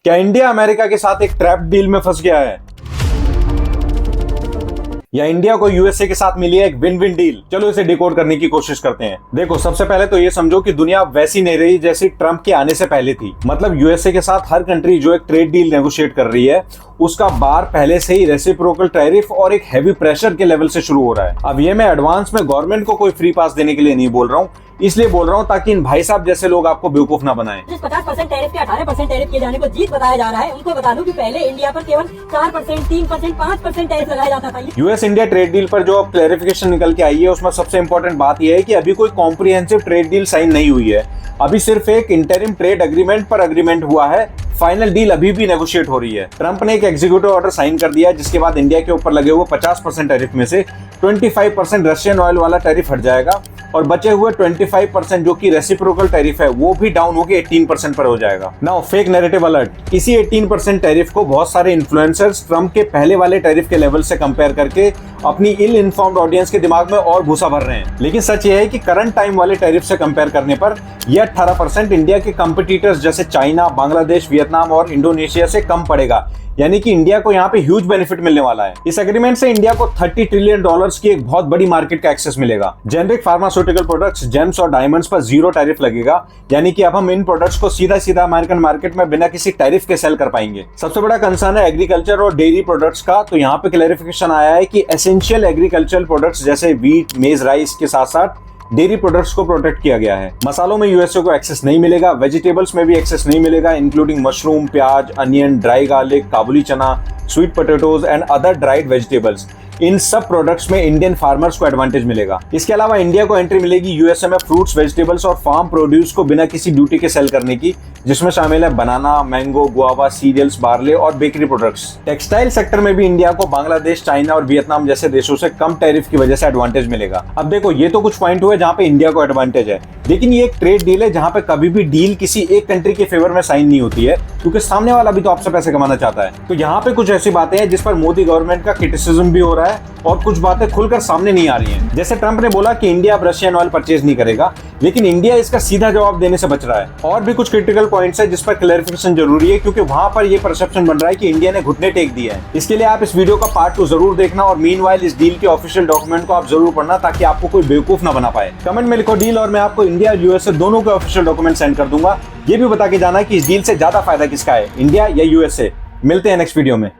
क्या India America के साथ एक ट्रैप डील में फंस गया है, या इंडिया को यूएसए के साथ मिली है एक विन विन डील? चलो इसे डिकोड करने की कोशिश करते हैं। देखो, सबसे पहले तो ये समझो कि दुनिया वैसी नहीं रही जैसी ट्रंप के आने से पहले थी। मतलब यूएसए के साथ हर कंट्री जो एक ट्रेड डील नेगोशिएट कर रही है उसका बार पहले से ही रेसिप्रोकल टैरिफ और एक हैवी प्रेशर के लेवल से शुरू हो रहा है। अब ये मैं एडवांस में गवर्नमेंट को कोई फ्री पास देने के लिए नहीं बोल रहा हूँ, इसलिए बोल रहा हूँ ताकि इन भाई साहब जैसे लोग आपको बेवकूफ ना बनाएं। जिस 50% टैरिफ के 18% टैरिफ किए जाने को जीत बताया जा रहा है, उनको बता दूं कि पहले इंडिया पर केवल 4%, 3%, 5% टैरिफ लगाया जाता था। यूएस इंडिया ट्रेड डील पर जो अब क्लैरिफिकेशन निकल के आई है उसमें सबसे इंपॉर्टेंट बात यह है कि अभी कोई कॉम्प्रिहेंसिव ट्रेड डील साइन नहीं हुई है। अभी सिर्फ एक इंटरिम ट्रेड एग्रीमेंट पर एग्रीमेंट हुआ है। फाइनल डील अभी भी नेगोशिएट हो रही है। ट्रंप ने एक एग्जीक्यूटिव ऑर्डर साइन कर दिया जिसके बाद इंडिया के ऊपर लगे हुए 50% टैरिफ में से 25% रशियन ऑयल वाला टैरिफ हट जाएगा और बचे हुए 25% जो कि रेसिप्रोकल टैरिफ है वो भी डाउन होकर 18% पर हो जाएगा। नाउ फेक नैरेटिव अलर्ट, इसी 18% टैरिफ को बहुत सारे इन्फ्लुएंसर्स ट्रंप के पहले वाले टैरिफ के लेवल से कंपेयर करके अपनी इल इन्फॉर्म्ड ऑडियंस के दिमाग में और भूसा भर रहे हैं। लेकिन सच ये है कि करंट टाइम वाले टैरिफ से कंपेयर करने पर यह 18% इंडिया के कंपटीटर्स जैसे चाइना, बांग्लादेश, वियतनाम और इंडोनेशिया से कम पड़ेगा। यानी कि इंडिया को यहाँ पे ह्यूज बेनिफिट मिलने वाला है। इस एग्रीमेंट से इंडिया को $30 ट्रिलियन की एक बहुत बड़ी मार्केट का एक्सेस मिलेगा। जेनरिक फार्मास्यूटिकल प्रोडक्ट्स, जेम्स और डायमंड्स पर जीरो टैरिफ लगेगा, यानी कि अब हम इन प्रोडक्ट्स को सीधा सीधा अमेरिकन मार्केट में बिना किसी टैरिफ के सेल कर पाएंगे। सबसे बड़ा कंसर्न है एग्रीकल्चर और डेयरी प्रोडक्ट्स का। तो यहाँ पे क्लैरिफिकेशन आया है कि एसेंशियल एग्रीकल्चरल प्रोडक्ट्स जैसे वीट, मेज, राइस के साथ साथ डेयरी प्रोडक्ट्स को प्रोटेक्ट किया गया है। मसालों में यूएसए को एक्सेस नहीं मिलेगा, वेजिटेबल्स में भी एक्सेस नहीं मिलेगा, इंक्लूडिंग मशरूम, प्याज, onion, dry garlic, kabuli chana, sweet potatoes and other dried vegetables. इन सब प्रोडक्ट्स में इंडियन फार्मर्स को एडवांटेज मिलेगा। इसके अलावा इंडिया को एंट्री मिलेगी यूएसए में फ्रूट्स, वेजिटेबल्स और फार्म प्रोड्यूस को बिना किसी ड्यूटी के सेल करने की, जिसमें शामिल है बनाना, मैंगो, गुआवा, सीरियल्स, बार्ले और बेकरी प्रोडक्ट्स। टेक्सटाइल सेक्टर में भी इंडिया को बांग्लादेश, चाइना और वियतनाम जैसे देशों से कम टैरिफ की वजह से एडवांटेज मिलेगा। अब देखो, ये तो कुछ पॉइंट हुए जहां पे इंडिया को एडवांटेज है, लेकिन ये एक ट्रेड डील है जहां पे कभी भी डील किसी एक कंट्री के फेवर में साइन नहीं होती है, क्योंकि सामने वाला भी तो आपसे पैसे कमाना चाहता है। तो यहाँ पे कुछ ऐसी बातें हैं जिस पर मोदी गवर्नमेंट का क्रिटिसिज्म भी हो रहा है और कुछ बातें खुलकर सामने नहीं आ रही हैं। जैसे ट्रंप ने बोला कि इंडिया अब रशियन ऑयल परचेज नहीं करेगा, लेकिन इंडिया इसका सीधा जवाब देने से बच रहा है। और भी कुछ क्रिटिकल पॉइंट्स है जिस पर क्लैरिफिकेशन जरूरी है, क्योंकि वहां पर ये परसेप्शन बन रहा है कि इंडिया ने घुटने टेक दिया है। इसके लिए आप इस वीडियो का पार्ट 2 जरूर देखना और मीनवाइल इस डील के ऑफिशियल डॉक्यूमेंट को आप जरूर पढ़ना ताकि आपको कोई बेवकूफ ना बना पाए। कमेंट में लिखो डील और मैं आपको इंडिया और यूएसए दोनों के ऑफिशियल डॉक्यूमेंट सेंड कर दूंगा। ये भी बता के जाना कि इस डील से ज्यादा फायदा किसका है, इंडिया या यूएसए। मिलते हैं नेक्स्ट वीडियो में।